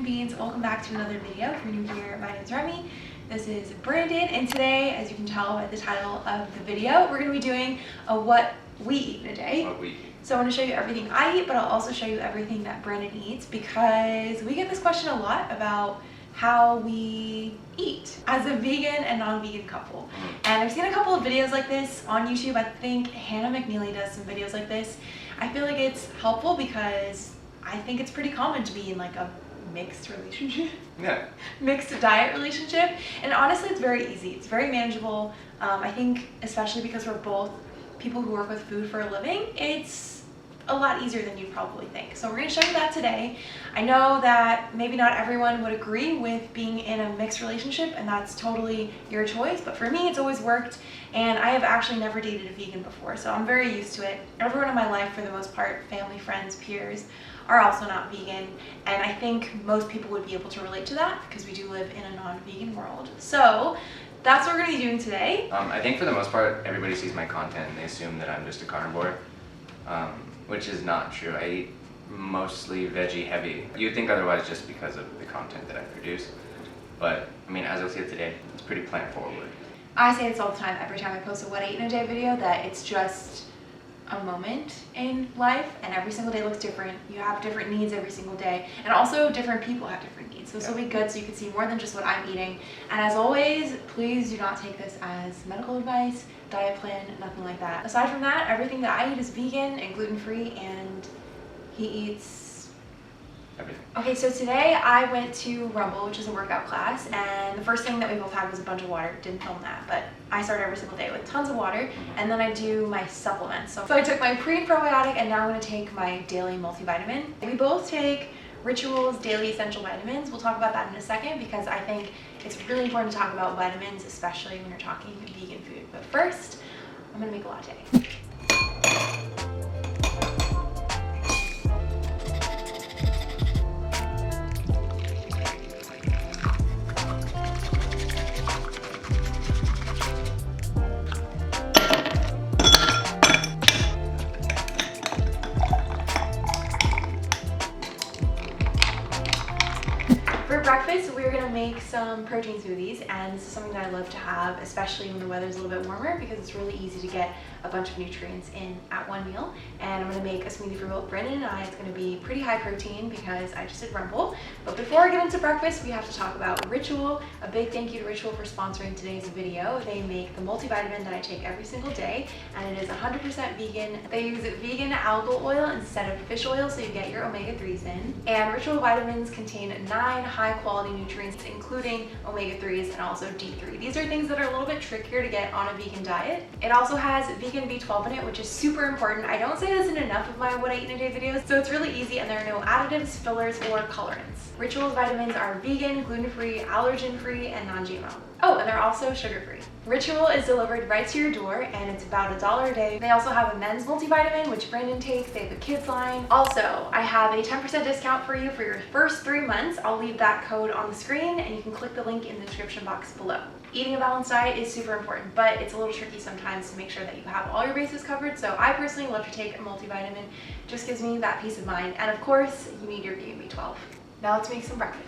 beans. Welcome back to another video. If you're new here, my name is Remy. This is Brandon, and today, as you can tell by the title of the video, we're going to be doing a what we eat in a day. What we eat. So I want to show you everything I eat, but I'll also show you everything that Brandon eats because we get this question a lot about how we eat as a vegan and non-vegan couple. And I've seen a couple of videos like this on YouTube. I think Hannah McNeely does some videos like this. I feel like it's helpful because I think it's pretty common to be in like a mixed relationship. Yeah. Mixed diet relationship. And honestly, it's very easy. It's very manageable. I think especially because we're both people who work with food for a living, it's a lot easier than you probably think. So we're going to show you that today. I know that maybe not everyone would agree with being in a mixed relationship, and that's totally your choice, but for me it's always worked, and I have actually never dated a vegan before, so I'm very used to it. Everyone in my life, for the most part, family, friends, peers, are also not vegan, and I think most people would be able to relate to that because we do live in a non-vegan world. So that's what we're going to be doing today. I think for the most part, everybody sees my content and they assume that I'm just a carnivore, which is not true. I eat mostly veggie heavy. You'd think otherwise just because of the content that I produce. But, I mean, as you'll see it today, it's pretty plant forward. I say this all the time, every time I post a what I eat in a day video, that it's just a moment in life and every single day looks different. You have different needs every single day, and also different people have different needs. So this will be good so you can see more than just what I'm eating. And as always, please do not take this as medical advice, diet plan, nothing like that. Aside from that, everything that I eat is vegan and gluten-free, and he eats Everything. Okay, so today I went to Rumble, which is a workout class, and the first thing that we both had was a bunch of water. Didn't film that, but I start every single day with tons of water, and then I do my supplements. So I took my pre and probiotic, and now I'm going to take my daily multivitamin. We both take Ritual's daily essential vitamins. We'll talk about that in a second because I think it's really important to talk about vitamins, especially when you're talking vegan food. But first, I'm going to make a latte. For breakfast, we're gonna make some protein smoothies, and this is something that I love to have, especially when the weather's a little bit warmer, because it's really easy to get a bunch of nutrients in at one meal. And I'm gonna make a smoothie for both Brandon and I. It's gonna be pretty high protein because I just did Rumble. But before I get into breakfast, we have to talk about Ritual. A big thank you to Ritual for sponsoring today's video. They make the multivitamin that I take every single day, and it is 100% vegan. They use vegan algal oil instead of fish oil, so you get your omega-3s in. And Ritual vitamins contain 9 high-quality nutrients, including omega-3s and also D3. These are things that are a little bit trickier to get on a vegan diet. It also has vegan B12 in it, which is super important. I don't say this in enough of my what I eat in a day videos, so it's really easy, and there are no additives, fillers, or colorants. Ritual's vitamins are vegan, gluten-free, allergen-free, and non-GMO. Oh, and they're also sugar-free. Ritual is delivered right to your door, and it's about $1 a day. They also have a men's multivitamin, which Brandon takes. They have a kids line. Also, I have a 10% discount for you for your first 3 months. I'll leave that code on the screen, and you can click the link in the description box below. Eating a balanced diet is super important, but it's a little tricky sometimes to make sure that you have all your bases covered. So I personally love to take a multivitamin. It just gives me that peace of mind. And of course, you need your vegan B12. Now let's make some breakfast.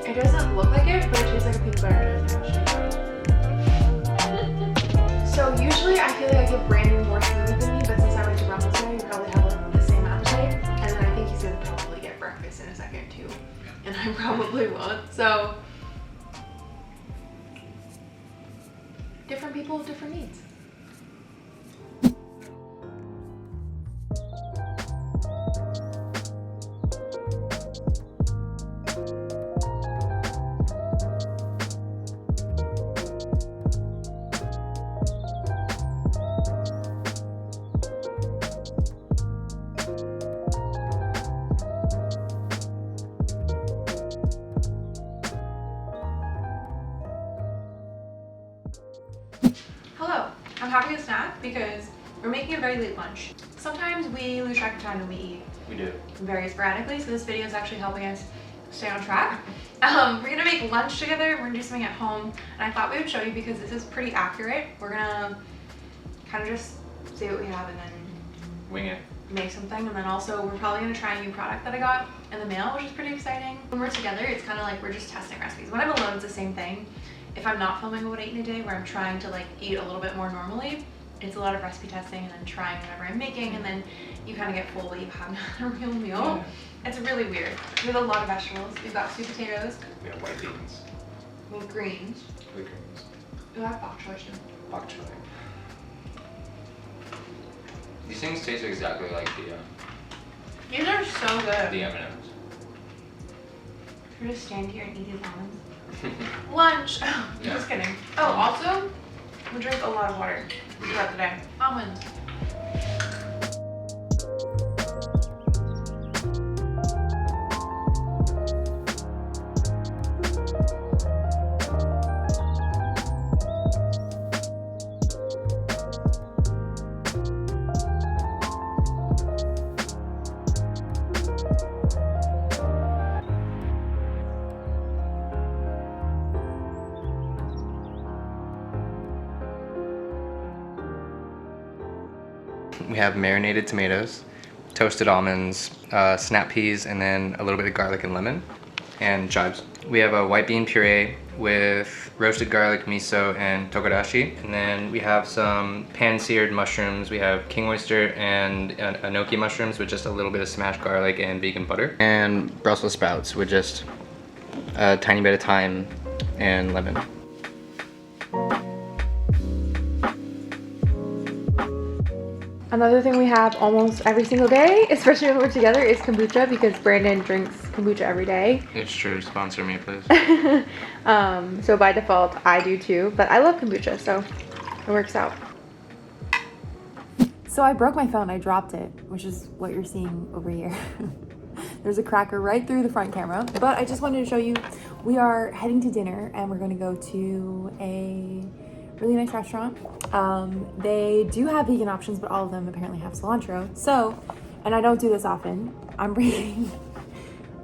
It doesn't look like it, but it tastes like a peanut butter toast. So usually I feel like I give Brandon more smoothie than me, but since I went to Rumble today, you probably have like the same appetite. And then I think he's gonna probably get breakfast in a second too. And I probably won't. So different people have different needs. Hello, I'm having a snack because we're making a very late lunch. Sometimes we lose track of time when we eat. We do. Very sporadically, so this video is actually helping us stay on track. We're gonna make lunch together, we're gonna do something at home, and I thought we would show you because this is pretty accurate. We're gonna kind of just see what we have and then Wing it. make something, and then also we're probably gonna try a new product that I got in the mail, which is pretty exciting. When we're together, it's kind of like we're just testing recipes. When I'm alone, it's the same thing. If I'm not filming what I eat in a day, where I'm trying to like eat a little bit more normally, it's a lot of recipe testing and then trying whatever I'm making, and then you kind of get full, but you have not a real meal. Yeah. It's really weird. We have a lot of vegetables. We've got sweet potatoes. We have white beans. We have greens. With greens. We have bok choy too. Bok choy. These things taste exactly like These are so good. the M&Ms. Should we just stand here and eat these almonds? Lunch! Yeah. Just kidding. Oh, also, we drink a lot of water throughout the day. Almonds. We have marinated tomatoes, toasted almonds, snap peas, and then a little bit of garlic and lemon, and chives. We have a white bean puree with roasted garlic, miso, and tokodashi. And then we have some pan-seared mushrooms. We have king oyster and enoki mushrooms with just a little bit of smashed garlic and vegan butter. And Brussels sprouts with just a tiny bit of thyme and lemon. Another thing we have almost every single day, especially when we're together, is kombucha because Brandon drinks kombucha every day. It's true. Sponsor me, please. So by default, I do too, but I love kombucha, so it works out. So I broke my phone, I dropped it, which is what you're seeing over here. There's a cracker right through the front camera, but I just wanted to show you, we are heading to dinner and we're gonna go to a really nice restaurant. They do have vegan options, but all of them apparently have cilantro. So, and I don't do this often, I'm bringing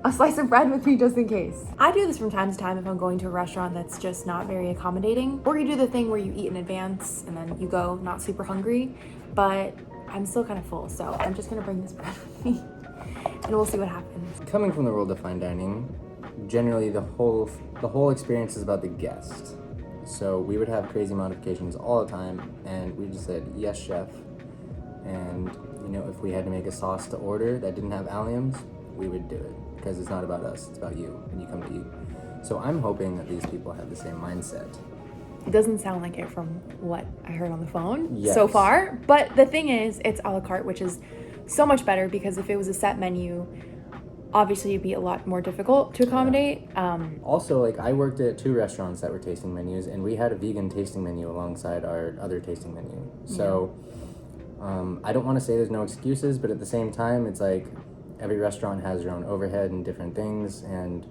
a slice of bread with me just in case. I do this from time to time if I'm going to a restaurant that's just not very accommodating, or you do the thing where you eat in advance and then you go not super hungry, but I'm still kind of full, so I'm just gonna bring this bread with me and we'll see what happens. Coming from the world of fine dining, generally the whole experience is about the guest. So we would have crazy modifications all the time, and we just said, yes, chef. And, you know, if we had to make a sauce to order that didn't have alliums, we would do it. Because it's not about us, it's about you when you come to eat. So I'm hoping that these people have the same mindset. It doesn't sound like it from what I heard on the phone Yes. so far, but the thing is, it's a la carte, which is so much better because if it was a set menu, obviously it'd be a lot more difficult to accommodate. Also, like, I worked at 2 restaurants that were tasting menus, and we had a vegan tasting menu alongside our other tasting menu. So I don't want to say there's no excuses, but at the same time, it's like every restaurant has their own overhead and different things, and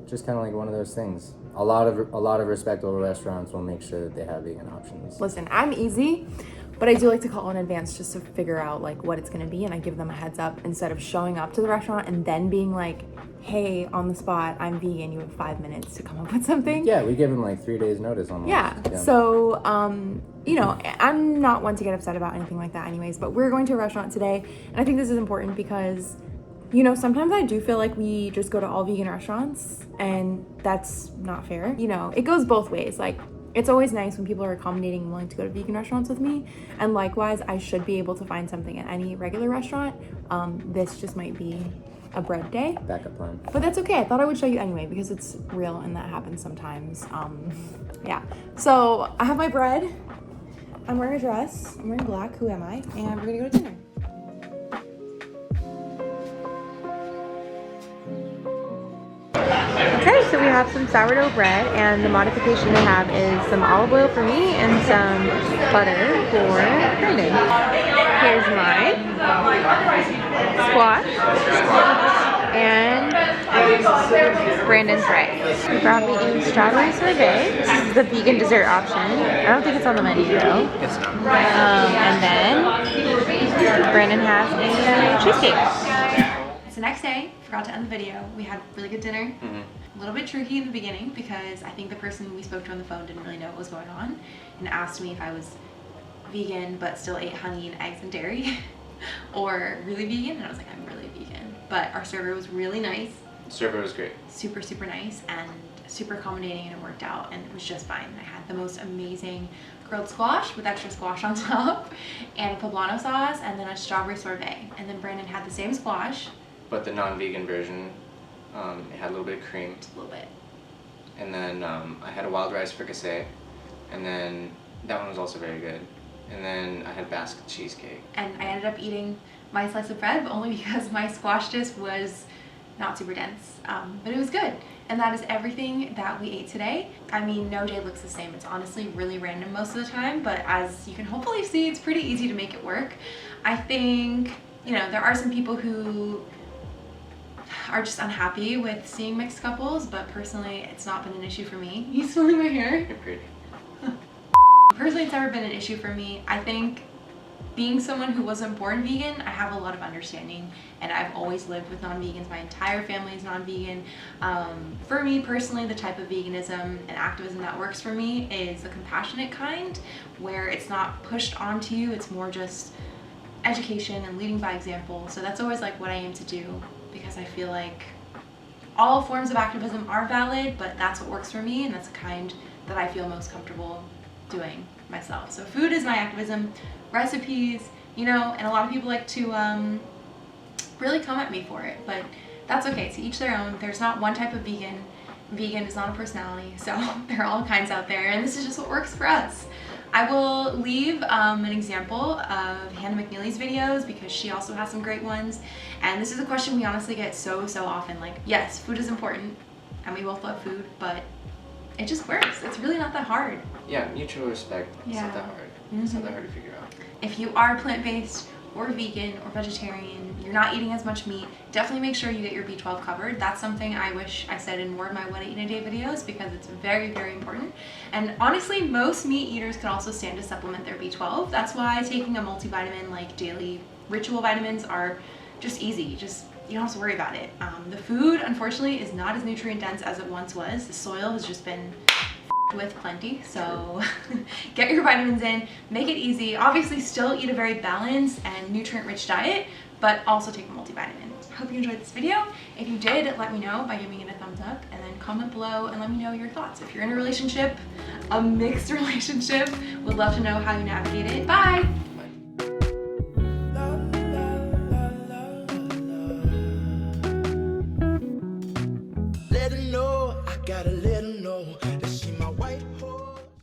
just kind of like one of those things. A lot of respectable restaurants will make sure that they have vegan options. Listen, I'm easy, but I do like to call in advance just to figure out like what it's gonna be, and I give them a heads up instead of showing up to the restaurant and then being like, hey, on the spot, I'm vegan, you have 5 minutes to come up with something. Yeah, we give them like 3 days notice almost. Yeah. So, you know, I'm not one to get upset about anything like that anyways, but we're going to a restaurant today, and I think this is important because, you know, sometimes I do feel like we just go to all vegan restaurants, and that's not fair. You know, it goes both ways. Like, it's always nice when people are accommodating and willing to go to vegan restaurants with me, and likewise, I should be able to find something at any regular restaurant. This just might be a bread day. Backup plan. But that's okay. I thought I would show you anyway because it's real and that happens sometimes. Yeah. So I have my bread. I'm wearing a dress. I'm wearing black. Who am I? And we're gonna go to dinner. Okay, so we have some sourdough bread, and the modification they have is some olive oil for me and some butter for Brandon. Here's mine. Squash. and Brandon's right. We're eating strawberry sorbet. This is the vegan dessert option. I don't think it's on the menu though. It's not. And then Brandon has a cheesecake. It's the next day. Forgot to end the video. We had really good dinner. A little bit tricky in the beginning because I think the person we spoke to on the phone didn't really know what was going on and asked me if I was vegan but still ate honey and eggs and dairy or really vegan, and I was like, I'm really vegan. But our server was really nice. Server was great. Super, super nice and super accommodating, and it worked out and it was just fine. I had the most amazing grilled squash with extra squash on top and poblano sauce and then a strawberry sorbet. And then Brandon had the same squash. But the non-vegan version, it had a little bit of cream. Just a little bit. And then I had a wild rice fricassee, and then that one was also very good. And then I had basket cheesecake. And I ended up eating my slice of bread, but only because my squash disc was not super dense, but it was good. And that is everything that we ate today. I mean, no day looks the same. It's honestly really random most of the time, but as you can hopefully see, it's pretty easy to make it work. I think, you know, there are some people who are just unhappy with seeing mixed couples, but personally, it's not been an issue for me. He's smelling my hair. You're pretty. Personally, it's never been an issue for me. I think being someone who wasn't born vegan, I have a lot of understanding, and I've always lived with non-vegans. My entire family is non-vegan. For me personally, the type of veganism and activism that works for me is the compassionate kind, where it's not pushed onto you, it's more just education and leading by example. So that's always like what I aim to do, because I feel like all forms of activism are valid, but that's what works for me, and that's the kind that I feel most comfortable doing myself. So food is my activism, recipes, you know, and a lot of people like to really come at me for it, but that's okay. To each their own. There's not one type of vegan. Vegan is not a personality, so there are all kinds out there, and this is just what works for us. I will leave an example of Hannah McNeely's videos because she also has some great ones, and this is a question we honestly get so often. Like, yes, food is important, and we both love food, but it just works. It's really not that hard. Yeah, mutual respect. It's not that hard. It's not that hard to figure out. If you are plant-based or vegan or vegetarian, you're not eating as much meat, definitely make sure you get your B12 covered. That's something I wish I said in more of my What I Eat in a Day videos because it's very, very important. And honestly, most meat eaters can also stand to supplement their B12. That's why taking a multivitamin like daily ritual vitamins are just easy. You don't have to worry about it. The food, unfortunately, is not as nutrient dense as it once was. The soil has just been with plenty, so get your vitamins in, make it easy. Obviously still eat a very balanced and nutrient-rich diet, but also take a multivitamin. Hope you enjoyed this video. If you did, let me know by giving it a thumbs up, and then comment below and let me know your thoughts. If you're in a relationship, a mixed relationship, would love to know how you navigate it. Bye!